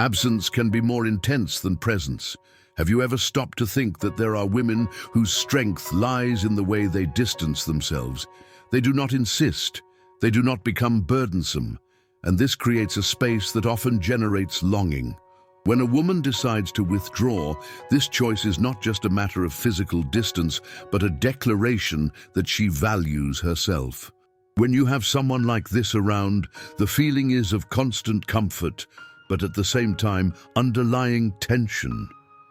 Absence can be more intense than presence. Have you ever stopped to think that there are women whose strength lies in the way they distance themselves? They do not insist. They do not become burdensome. And this creates a space that often generates longing. When a woman decides to withdraw, this choice is not just a matter of physical distance, but a declaration that she values herself. When you have someone like this around, the feeling is of constant comfort, but at the same time, underlying tension.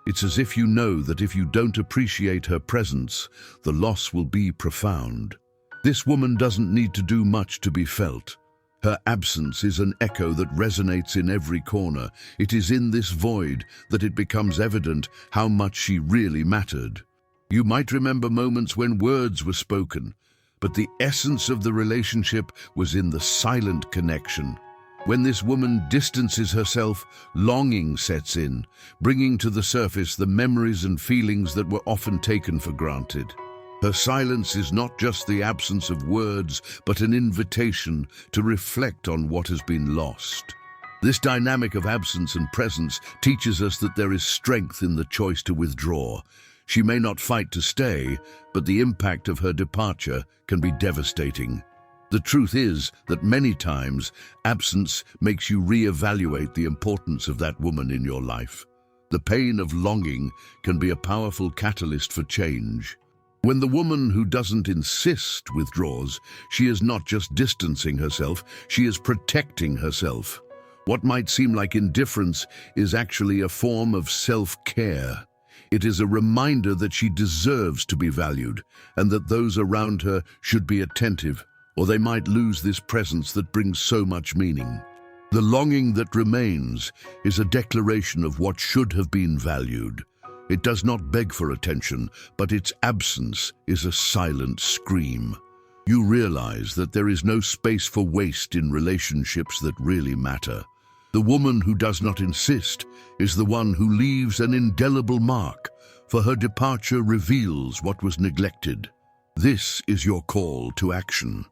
It's as if you know that if you don't appreciate her presence, the loss will be profound. This woman doesn't need to do much to be felt. Her absence is an echo that resonates in every corner. It is in this void that it becomes evident how much she really mattered. You might remember moments when words were spoken, but the essence of the relationship was in the silent connection. When this woman distances herself, longing sets in, bringing to the surface the memories and feelings that were often taken for granted. Her silence is not just the absence of words, but an invitation to reflect on what has been lost. This dynamic of absence and presence teaches us that there is strength in the choice to withdraw. She may not fight to stay, but the impact of her departure can be devastating. The truth is that many times, absence makes you reevaluate the importance of that woman in your life. The pain of longing can be a powerful catalyst for change. When the woman who doesn't insist withdraws, she is not just distancing herself, she is protecting herself. What might seem like indifference is actually a form of self-care. It is a reminder that she deserves to be valued and that those around her should be attentive, or they might lose this presence that brings so much meaning. The longing that remains is a declaration of what should have been valued. It does not beg for attention, but its absence is a silent scream. You realize that there is no space for waste in relationships that really matter. The woman who does not insist is the one who leaves an indelible mark, for her departure reveals what was neglected. This is your call to action.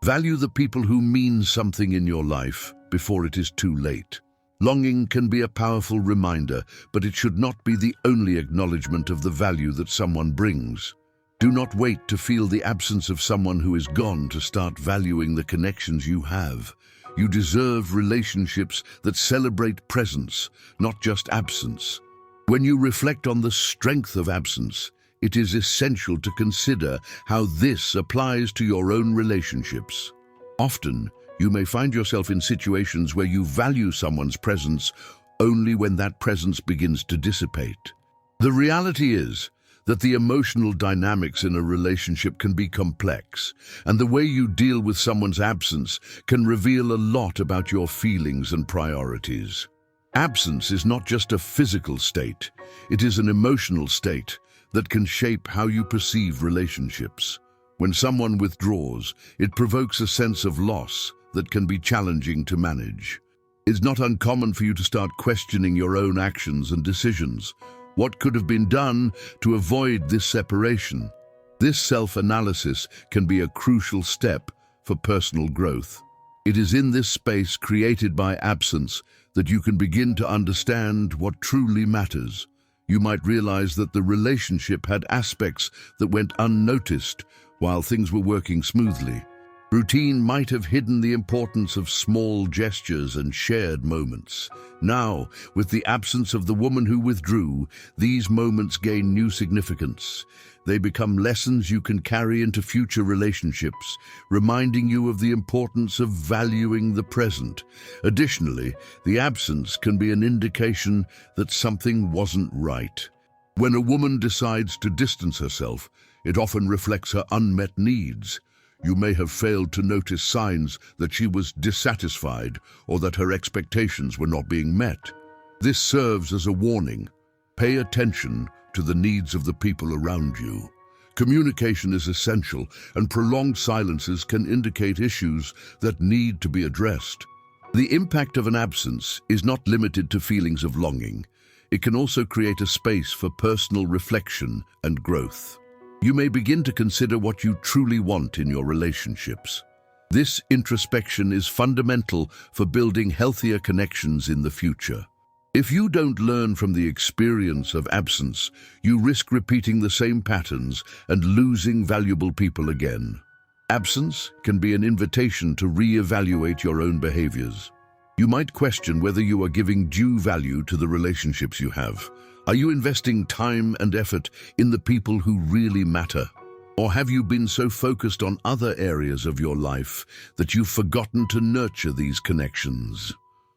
Value the people who mean something in your life before it is too late. Longing can be a powerful reminder, but it should not be the only acknowledgement of the value that someone brings. Do not wait to feel the absence of someone who is gone to start valuing the connections you have. You deserve relationships that celebrate presence, not just absence. When you reflect on the strength of absence, it is essential to consider how this applies to your own relationships. Often, you may find yourself in situations where you value someone's presence only when that presence begins to dissipate. The reality is that the emotional dynamics in a relationship can be complex, and the way you deal with someone's absence can reveal a lot about your feelings and priorities. Absence is not just a physical state, it is an emotional state that can shape how you perceive relationships. When someone withdraws, it provokes a sense of loss that can be challenging to manage. It's not uncommon for you to start questioning your own actions and decisions. What could have been done to avoid this separation? This self-analysis can be a crucial step for personal growth. It is in this space created by absence that you can begin to understand what truly matters. You might realize that the relationship had aspects that went unnoticed while things were working smoothly. Routine might have hidden the importance of small gestures and shared moments. Now, with the absence of the woman who withdrew, these moments gain new significance. They become lessons you can carry into future relationships, reminding you of the importance of valuing the present. Additionally, the absence can be an indication that something wasn't right. When a woman decides to distance herself, it often reflects her unmet needs. You may have failed to notice signs that she was dissatisfied or that her expectations were not being met. This serves as a warning. Pay attention to the needs of the people around you. Communication is essential, and prolonged silences can indicate issues that need to be addressed. The impact of an absence is not limited to feelings of longing. It can also create a space for personal reflection and growth. You may begin to consider what you truly want in your relationships. This introspection is fundamental for building healthier connections in the future. If you don't learn from the experience of absence, you risk repeating the same patterns and losing valuable people again. Absence can be an invitation to re-evaluate your own behaviors. You might question whether you are giving due value to the relationships you have. Are you investing time and effort in the people who really matter? Or have you been so focused on other areas of your life that you've forgotten to nurture these connections?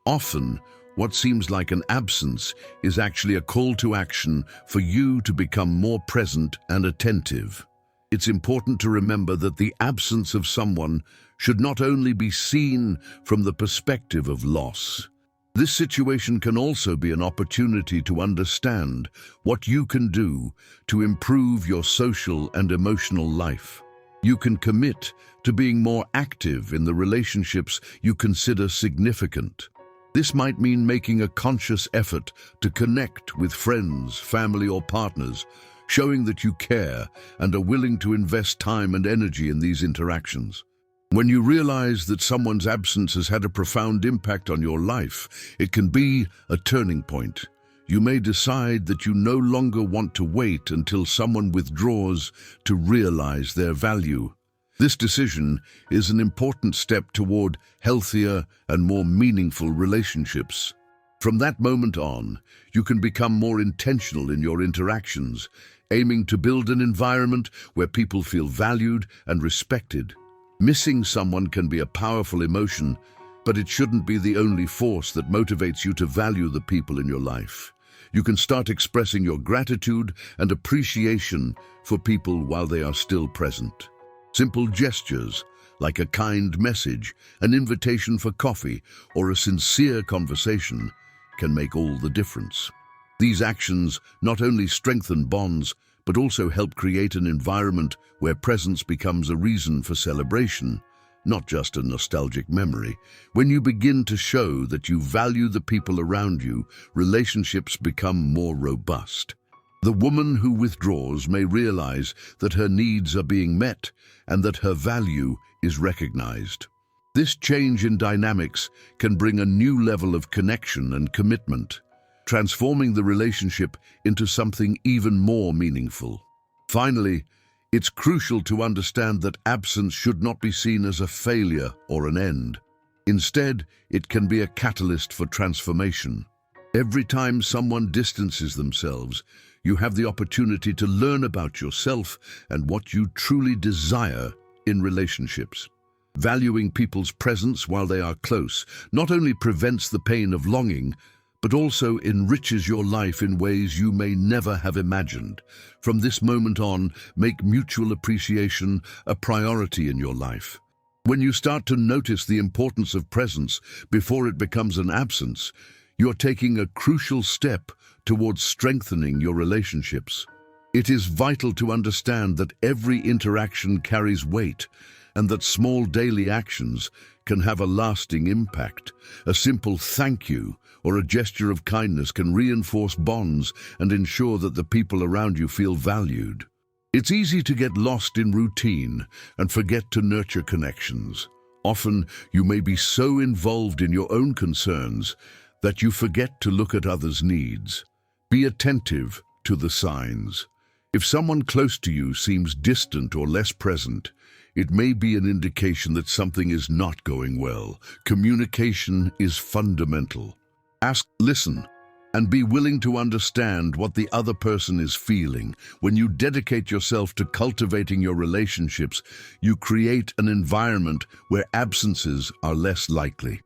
Often, what seems like an absence is actually a call to action for you to become more present and attentive. It's important to remember that the absence of someone should not only be seen from the perspective of loss. This situation can also be an opportunity to understand what you can do to improve your social and emotional life. You can commit to being more active in the relationships you consider significant. This might mean making a conscious effort to connect with friends, family, or partners, showing that you care and are willing to invest time and energy in these interactions. When you realize that someone's absence has had a profound impact on your life, it can be a turning point. You may decide that you no longer want to wait until someone withdraws to realize their value. This decision is an important step toward healthier and more meaningful relationships. From that moment on, you can become more intentional in your interactions, aiming to build an environment where people feel valued and respected. Missing someone can be a powerful emotion, but it shouldn't be the only force that motivates you to value the people in your life. You can start expressing your gratitude and appreciation for people while they are still present. Simple gestures, like a kind message, an invitation for coffee, or a sincere conversation, can make all the difference. These actions not only strengthen bonds, but also help create an environment where presence becomes a reason for celebration, not just a nostalgic memory. When you begin to show that you value the people around you, relationships become more robust. The woman who withdraws may realize that her needs are being met and that her value is recognized. This change in dynamics can bring a new level of connection and commitment, transforming the relationship into something even more meaningful. Finally, it's crucial to understand that absence should not be seen as a failure or an end. Instead, it can be a catalyst for transformation. Every time someone distances themselves, you have the opportunity to learn about yourself and what you truly desire in relationships. Valuing people's presence while they are close not only prevents the pain of longing, but also enriches your life in ways you may never have imagined. From this moment on, make mutual appreciation a priority in your life. When you start to notice the importance of presence before it becomes an absence, you're taking a crucial step towards strengthening your relationships. It is vital to understand that every interaction carries weight and that small daily actions can have a lasting impact. A simple thank you or a gesture of kindness can reinforce bonds and ensure that the people around you feel valued. It's easy to get lost in routine and forget to nurture connections. Often, you may be so involved in your own concerns that you forget to look at others' needs. Be attentive to the signs. If someone close to you seems distant or less present, it may be an indication that something is not going well. Communication is fundamental. Ask, listen, and be willing to understand what the other person is feeling. When you dedicate yourself to cultivating your relationships, you create an environment where absences are less likely.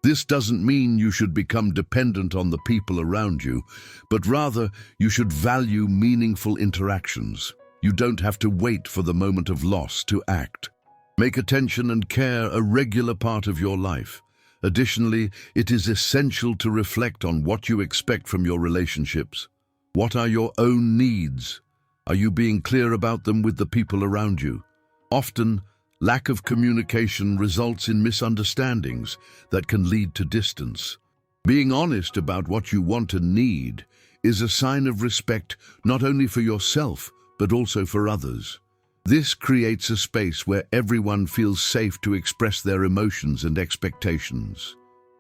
This doesn't mean you should become dependent on the people around you, but rather you should value meaningful interactions. You don't have to wait for the moment of loss to act. Make attention and care a regular part of your life. Additionally, it is essential to reflect on what you expect from your relationships. What are your own needs? Are you being clear about them with the people around you? Often, lack of communication results in misunderstandings that can lead to distance. Being honest about what you want and need is a sign of respect not only for yourself, but also for others. This creates a space where everyone feels safe to express their emotions and expectations.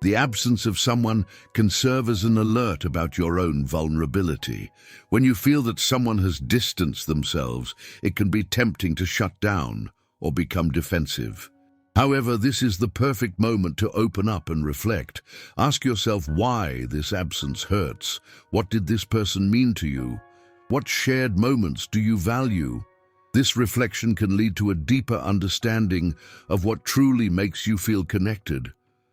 The absence of someone can serve as an alert about your own vulnerability. When you feel that someone has distanced themselves, it can be tempting to shut down or become defensive. However, this is the perfect moment to open up and reflect. Ask yourself why this absence hurts. What did this person mean to you? What shared moments do you value? This reflection can lead to a deeper understanding of what truly makes you feel connected.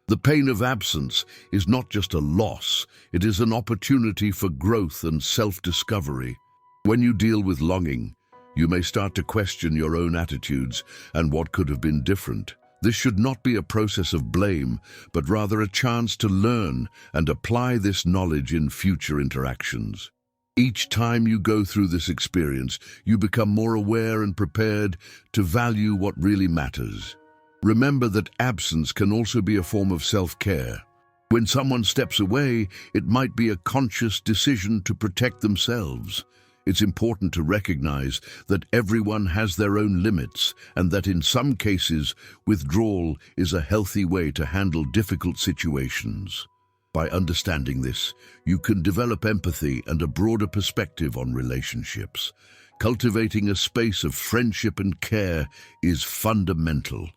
The pain of absence is not just a loss, it is an opportunity for growth and self-discovery. When you deal with longing, you may start to question your own attitudes and what could have been different. This should not be a process of blame, but rather a chance to learn and apply this knowledge in future interactions. Each time you go through this experience, you become more aware and prepared to value what really matters. Remember that absence can also be a form of self-care. When someone steps away, it might be a conscious decision to protect themselves. It's important to recognize that everyone has their own limits and that in some cases, withdrawal is a healthy way to handle difficult situations. By understanding this, you can develop empathy and a broader perspective on relationships. Cultivating a space of friendship and care is fundamental.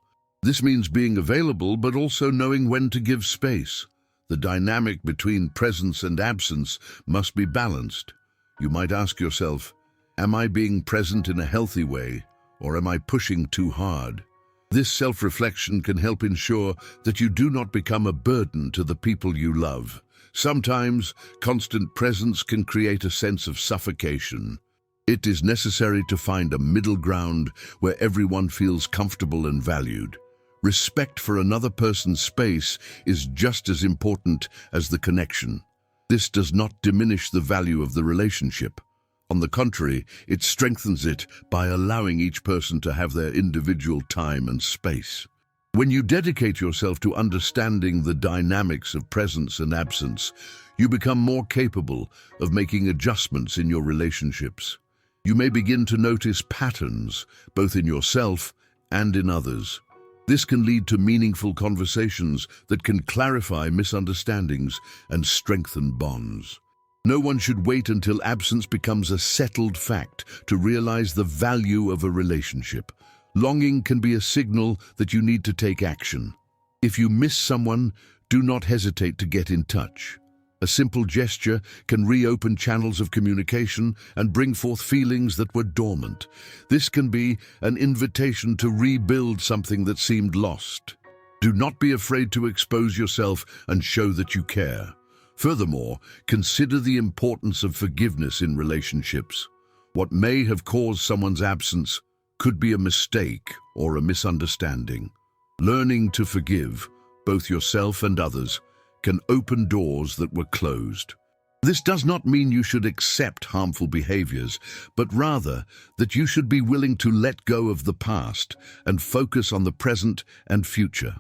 This means being available but also knowing when to give space. The dynamic between presence and absence must be balanced. You might ask yourself, am I being present in a healthy way, or am I pushing too hard? This self-reflection can help ensure that you do not become a burden to the people you love. Sometimes, constant presence can create a sense of suffocation. It is necessary to find a middle ground where everyone feels comfortable and valued. Respect for another person's space is just as important as the connection. This does not diminish the value of the relationship. On the contrary, it strengthens it by allowing each person to have their individual time and space. When you dedicate yourself to understanding the dynamics of presence and absence, you become more capable of making adjustments in your relationships. You may begin to notice patterns, both in yourself and in others. This can lead to meaningful conversations that can clarify misunderstandings and strengthen bonds. No one should wait until absence becomes a settled fact to realize the value of a relationship. Longing can be a signal that you need to take action. If you miss someone, do not hesitate to get in touch. A simple gesture can reopen channels of communication and bring forth feelings that were dormant. This can be an invitation to rebuild something that seemed lost. Do not be afraid to expose yourself and show that you care. Furthermore, consider the importance of forgiveness in relationships. What may have caused someone's absence could be a mistake or a misunderstanding. Learning to forgive, both yourself and others, can open doors that were closed. This does not mean you should accept harmful behaviors, but rather that you should be willing to let go of the past and focus on the present and future.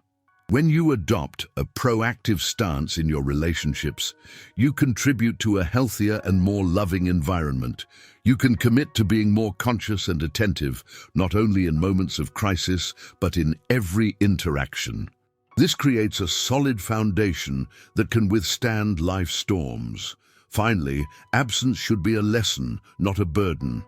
When you adopt a proactive stance in your relationships, you contribute to a healthier and more loving environment. You can commit to being more conscious and attentive, not only in moments of crisis, but in every interaction. This creates a solid foundation that can withstand life's storms. Finally, absence should be a lesson, not a burden.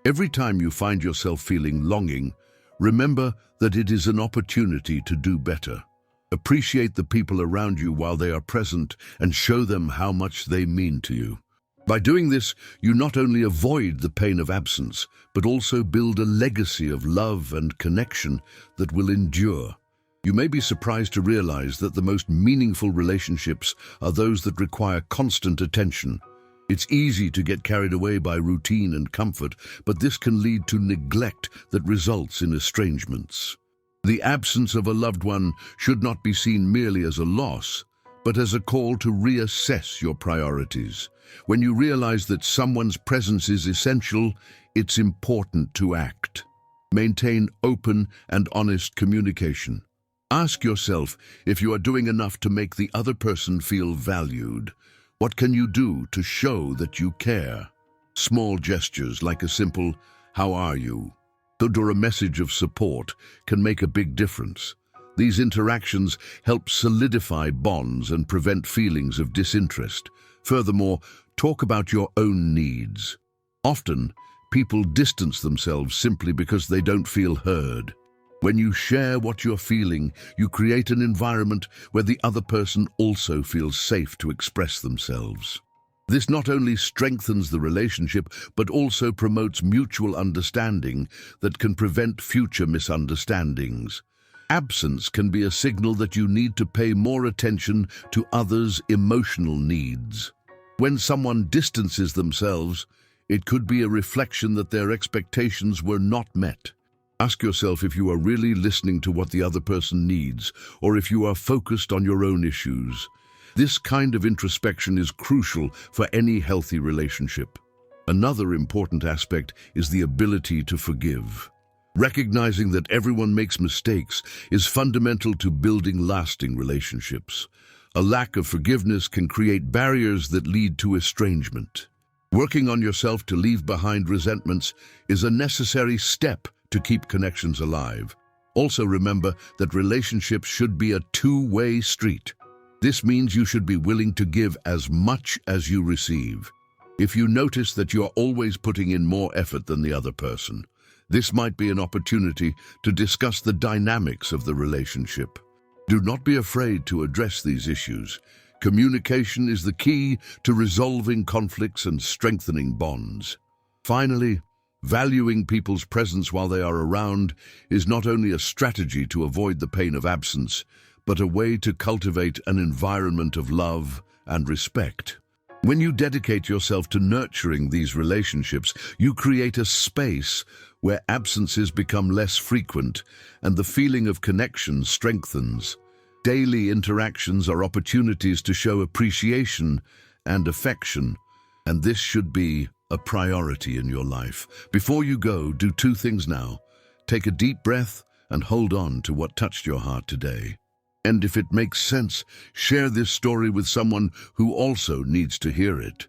Every time you find yourself feeling longing, remember that it is an opportunity to do better. Appreciate the people around you while they are present and show them how much they mean to you. By doing this, you not only avoid the pain of absence, but also build a legacy of love and connection that will endure. You may be surprised to realize that the most meaningful relationships are those that require constant attention. It's easy to get carried away by routine and comfort, but this can lead to neglect that results in estrangements. The absence of a loved one should not be seen merely as a loss, but as a call to reassess your priorities. When you realize that someone's presence is essential, it's important to act. Maintain open and honest communication. Ask yourself if you are doing enough to make the other person feel valued. What can you do to show that you care? Small gestures like a simple, "How are you?" or a message of support can make a big difference. These interactions help solidify bonds and prevent feelings of disinterest. Furthermore, talk about your own needs. Often, people distance themselves simply because they don't feel heard. When you share what you're feeling, you create an environment where the other person also feels safe to express themselves. This not only strengthens the relationship, but also promotes mutual understanding that can prevent future misunderstandings. Absence can be a signal that you need to pay more attention to others' emotional needs. When someone distances themselves, it could be a reflection that their expectations were not met. Ask yourself if you are really listening to what the other person needs, or if you are focused on your own issues. This kind of introspection is crucial for any healthy relationship. Another important aspect is the ability to forgive. Recognizing that everyone makes mistakes is fundamental to building lasting relationships. A lack of forgiveness can create barriers that lead to estrangement. Working on yourself to leave behind resentments is a necessary step to keep connections alive. Also remember that relationships should be a two-way street. This means you should be willing to give as much as you receive. If you notice that you're always putting in more effort than the other person, this might be an opportunity to discuss the dynamics of the relationship. Do not be afraid to address these issues. Communication is the key to resolving conflicts and strengthening bonds. Finally, valuing people's presence while they are around is not only a strategy to avoid the pain of absence, but a way to cultivate an environment of love and respect. When you dedicate yourself to nurturing these relationships, you create a space where absences become less frequent and the feeling of connection strengthens. Daily interactions are opportunities to show appreciation and affection, and this should be a priority in your life. Before you go, do two things now. Take a deep breath and hold on to what touched your heart today. And if it makes sense, share this story with someone who also needs to hear it.